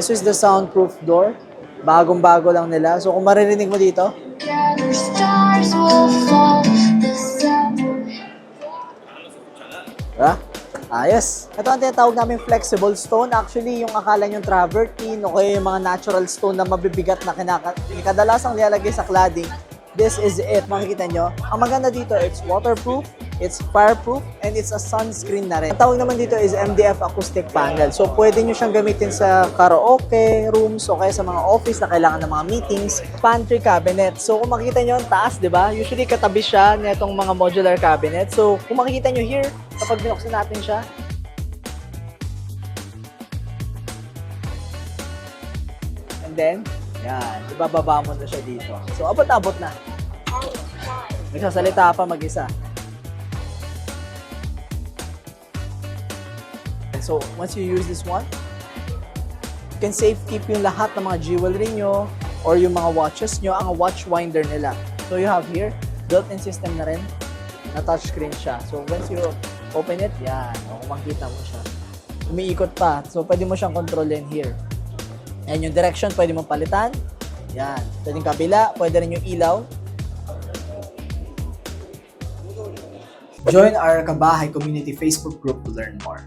This is the soundproof door. Bagong-bago lang nila. So kung maririnig mo dito, diba? Ayos. Ito ang tinatawag namin flexible stone. Actually, yung akala nyo travertine o kaya yung mga natural stone na mabibigat na kadalasang nilalagay sa cladding, this is it. Makikita nyo. Ang maganda dito, it's waterproof, it's fireproof, and it's a sunscreen na rin. Ang tawag naman dito is MDF acoustic panel. So, pwede nyo siyang gamitin sa karaoke rooms o kaya sa mga office na kailangan ng mga meetings. Pantry cabinet. So, kung makikita nyo ang taas, di ba? Usually, katabi siya nitong mga modular cabinet. So, kung makikita nyo here, kapag binuksan natin siya, and then, yan, ibababa mo na siya dito. So, abot-abot na. Nagsasalita pa mag-isa. So, once you use this one, you can safe keep yung lahat ng mga jewelry nyo or yung mga watches nyo, ang watch winder nila. So, you have here, built-in system na rin, na touchscreen siya. So, once you open it, yan, makikita mo siya. Umiikot pa. So, pwede mo siyang kontrolin here. Yan yung direction, pwede mong palitan. Yan. Pwedeng kabila, pwede rin yung ilaw. Join our Kabahay Community Facebook group to learn more.